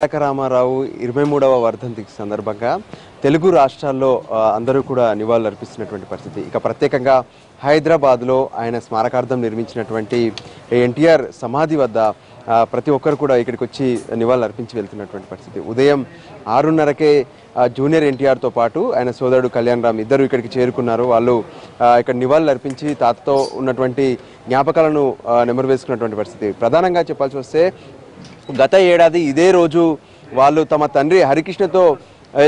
తారక రామారావు 23వ వర్ధంతికి సందర్భంగా తెలుగు రాష్ట్రాల్లో అందరూ కూడా నివాళులు అర్పిస్తున్నటువంటి పరిస్థితి. ఇక ప్రత్యేకంగా హైదరాబాద్లో ఆయన స్మారకార్థం నిర్మించినటువంటి ఎన్టీఆర్ సమాధి వద్ద ప్రతి ఒక్కరు కూడా ఇక్కడికి వచ్చి నివాళులు అర్పించి వెళ్తున్నటువంటి పరిస్థితి. ఉదయం 6:30కే జూనియర్ ఎన్టీఆర్తో పాటు ఆయన సోదరుడు కళ్యాణ్ రామ్ ఇద్దరు ఇక్కడికి చేరుకున్నారు. వాళ్ళు ఇక్కడ నివాళులు అర్పించి తాతతో ఉన్నటువంటి జ్ఞాపకాలను నెమరు వేసుకున్నటువంటి పరిస్థితి. ప్రధానంగా చెప్పాల్సి వస్తే గత ఏడాది ఇదే రోజు వాళ్ళు తమ తండ్రి హరికృష్ణతో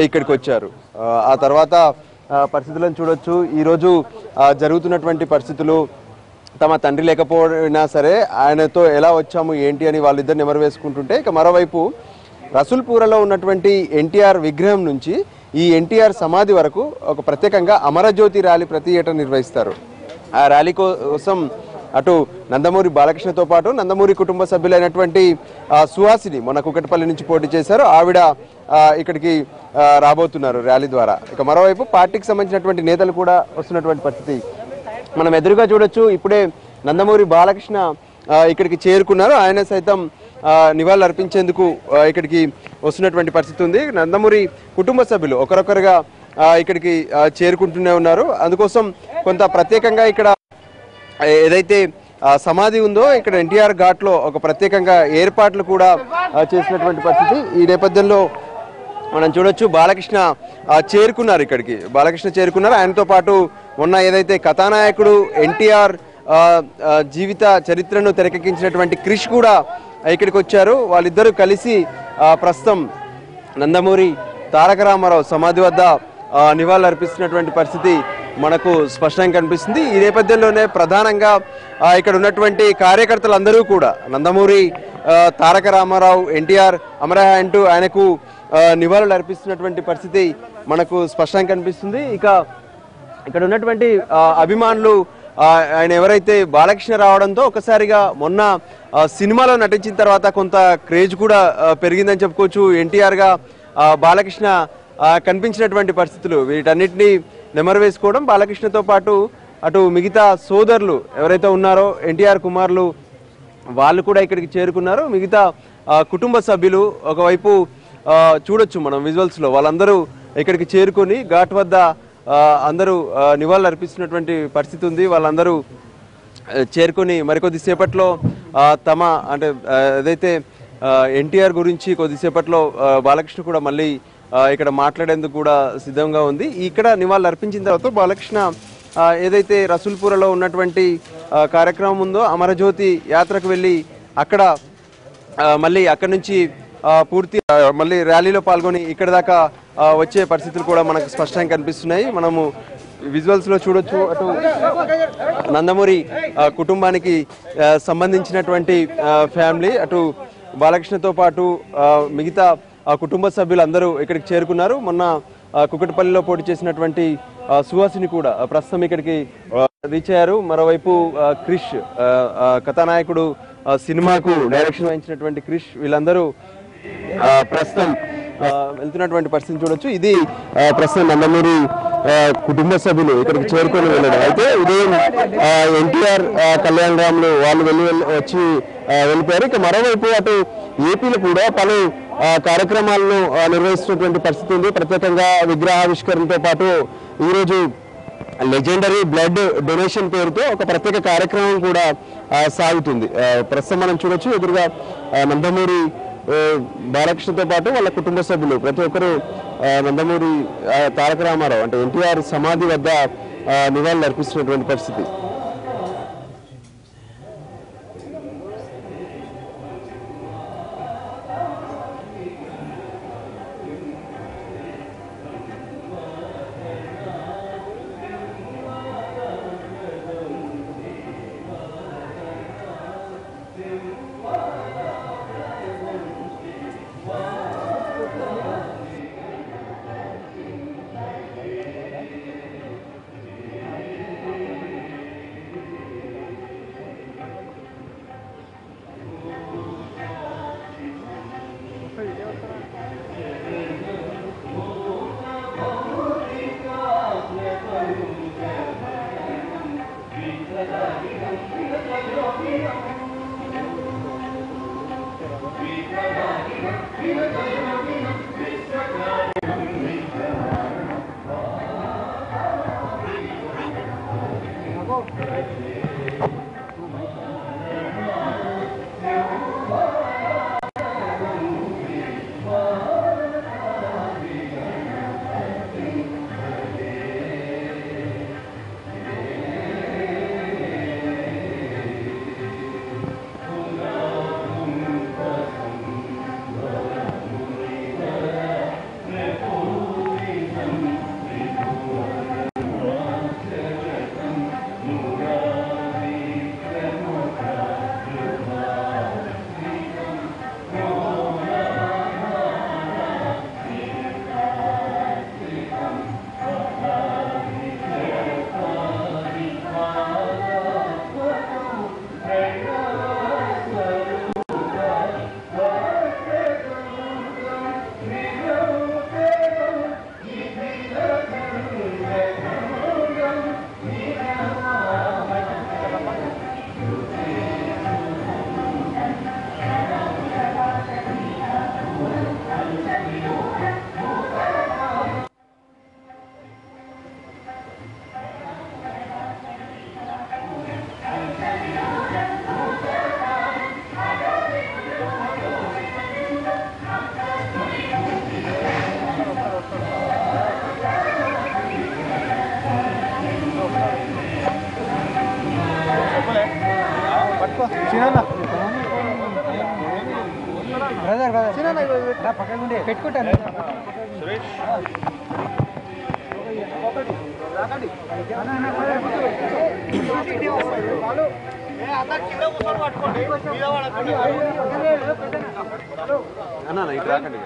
ఇక్కడికి వచ్చారు. ఆ తర్వాత పరిస్థితులను చూడొచ్చు. ఈరోజు జరుగుతున్నటువంటి పరిస్థితులు తమ తండ్రి లేకపోయినా సరే ఆయనతో ఎలా వచ్చాము ఏంటి అని వాళ్ళిద్దరు నెమరు వేసుకుంటుంటే, ఇక మరోవైపు రసూల్పురలో ఉన్నటువంటి ఎన్టీఆర్ విగ్రహం నుంచి ఈ ఎన్టీఆర్ సమాధి వరకు ఒక ప్రత్యేకంగా అమరజ్యోతి ర్యాలీ ప్రతి ఏటా నిర్వహిస్తారు. ఆ ర్యాలీ కోసం అటు నందమూరి బాలకృష్ణతో పాటు నందమూరి కుటుంబ సభ్యులైనటువంటి సుహాసిని మొన్న కుకట్పల్లి నుంచి పోటీ చేశారు. ఆవిడ ఇక్కడికి రాబోతున్నారు ర్యాలీ ద్వారా. ఇక మరోవైపు పార్టీకి సంబంధించినటువంటి నేతలు కూడా వస్తున్నటువంటి పరిస్థితి మనం ఎదురుగా చూడొచ్చు. ఇప్పుడే నందమూరి బాలకృష్ణ ఇక్కడికి చేరుకున్నారు. ఆయన సైతం నివాళులు అర్పించేందుకు ఇక్కడికి వస్తున్నటువంటి పరిస్థితి ఉంది. నందమూరి కుటుంబ సభ్యులు ఒకరొకరుగా ఇక్కడికి చేరుకుంటూనే ఉన్నారు. అందుకోసం కొంత ప్రత్యేకంగా ఇక్కడ ఏదైతే సమాధి ఉందో ఇక్కడ ఎన్టీఆర్ ఘాట్లో ఒక ప్రత్యేకంగా ఏర్పాట్లు కూడా చేసినటువంటి పరిస్థితి. ఈ నేపథ్యంలో మనం చూడొచ్చు బాలకృష్ణ చేరుకున్నారు. ఇక్కడికి బాలకృష్ణ చేరుకున్నారు. ఆయనతో పాటు మొన్న ఏదైతే కథానాయకుడు ఎన్టీఆర్ జీవిత చరిత్రను తెరకెక్కించినటువంటి క్రిష్ కూడా ఇక్కడికి వచ్చారు. వాళ్ళిద్దరూ కలిసి ప్రస్తుతం నందమూరి తారక రామారావు సమాధి వద్ద నివాళులు అర్పిస్తున్నటువంటి పరిస్థితి మనకు స్పష్టంగా కనిపిస్తుంది. ఈ నేపథ్యంలోనే ప్రధానంగా ఇక్కడ ఉన్నటువంటి కార్యకర్తలందరూ కూడా నందమూరి తారక రామారావు ఎన్టీఆర్ అమరహ అంటూ ఆయనకు నివాళులు అర్పిస్తున్నటువంటి పరిస్థితి మనకు స్పష్టంగా కనిపిస్తుంది. ఇక ఇక్కడ ఉన్నటువంటి అభిమానులు ఆయన ఎవరైతే బాలకృష్ణ రావడంతో ఒకసారిగా మొన్న సినిమాలో నటించిన తర్వాత కొంత క్రేజ్ కూడా పెరిగిందని చెప్పుకోవచ్చు. ఎన్టీఆర్గా బాలకృష్ణ కనిపించినటువంటి పరిస్థితులు వీటన్నిటినీ నెమరు వేసుకోవడం, బాలకృష్ణతో పాటు అటు మిగతా సోదరులు ఎవరైతే ఉన్నారో ఎన్టీఆర్ కుమారులు వాళ్ళు కూడా ఇక్కడికి చేరుకున్నారు. మిగతా కుటుంబ సభ్యులు ఒకవైపు చూడొచ్చు మనం విజువల్స్లో వాళ్ళందరూ ఇక్కడికి చేరుకొని ఘాట్ వద్ద అందరూ నివాళులు అర్పిస్తున్నటువంటి పరిస్థితి ఉంది. వాళ్ళందరూ చేరుకొని మరికొద్దిసేపట్లో తమ అంటే ఏదైతే ఎన్టీఆర్ గురించి కొద్దిసేపట్లో బాలకృష్ణ కూడా మళ్ళీ ఇక్కడ మాట్లాడేందుకు కూడా సిద్ధంగా ఉంది. ఇక్కడ నివాళులు అర్పించిన తర్వాత బాలకృష్ణ ఏదైతే రసూల్పురలో ఉన్నటువంటి కార్యక్రమం ఉందో అమరజ్యోతి యాత్రకు వెళ్ళి అక్కడ మళ్ళీ అక్కడి నుంచి పూర్తి మళ్ళీ ర్యాలీలో పాల్గొని ఇక్కడ దాకా వచ్చే పరిస్థితులు కూడా మనకు స్పష్టంగా కనిపిస్తున్నాయి. మనము విజువల్స్లో చూడొచ్చు. అటు నందమూరి కుటుంబానికి సంబంధించినటువంటి ఫ్యామిలీ అటు బాలకృష్ణతో పాటు మిగతా కుటుంబ సభ్యులు అందరూ ఇక్కడికి చేరుకున్నారు. మొన్న కుకట్పల్లిలో పోటీ చేసినటువంటి సుహాసిని కూడా ప్రస్తుతం ఇక్కడికి రీచ్ అయ్యారు. మరోవైపు క్రిష్ కథానాయకుడు సినిమాకు డైరెక్షన్ వహించినటువంటి క్రిష్ వీళ్ళందరూ ప్రస్తుతం వెళ్తున్నటువంటి పరిస్థితిని చూడొచ్చు. ఇది ప్రస్తుతం నందమూరి కుటుంబ సభ్యులు ఇక్కడికి చేరుకొని వెళ్ళడం. అయితే ఉదయం ఎన్టీఆర్ కళ్యాణ్ రామ్లు వాళ్ళు వచ్చి వెళ్ళిపోయారు. ఇక మరోవైపు అటు ఏపీలో కూడా పలు కార్యక్రమాలను నిర్వహిస్తున్నటువంటి పరిస్థితి ఉంది. ప్రత్యేకంగా విగ్రహావిష్కరణతో పాటు ఈరోజు లెజెండరీ బ్లడ్ డొనేషన్ పేరుతో ఒక ప్రత్యేక కార్యక్రమం కూడా సాగుతుంది. ప్రస్తుతం మనం చూడొచ్చు ఎదురుగా నందమూరి బాలకృష్ణతో పాటు వాళ్ళ కుటుంబ సభ్యులు ప్రతి ఒక్కరు నందమూరి తారక రామారావు అంటే ఎన్టీఆర్ సమాధి వద్ద నివాళులు అర్పిస్తున్నటువంటి పరిస్థితి. పెట్టుకుంటాను అన్న ఇటు రాకండి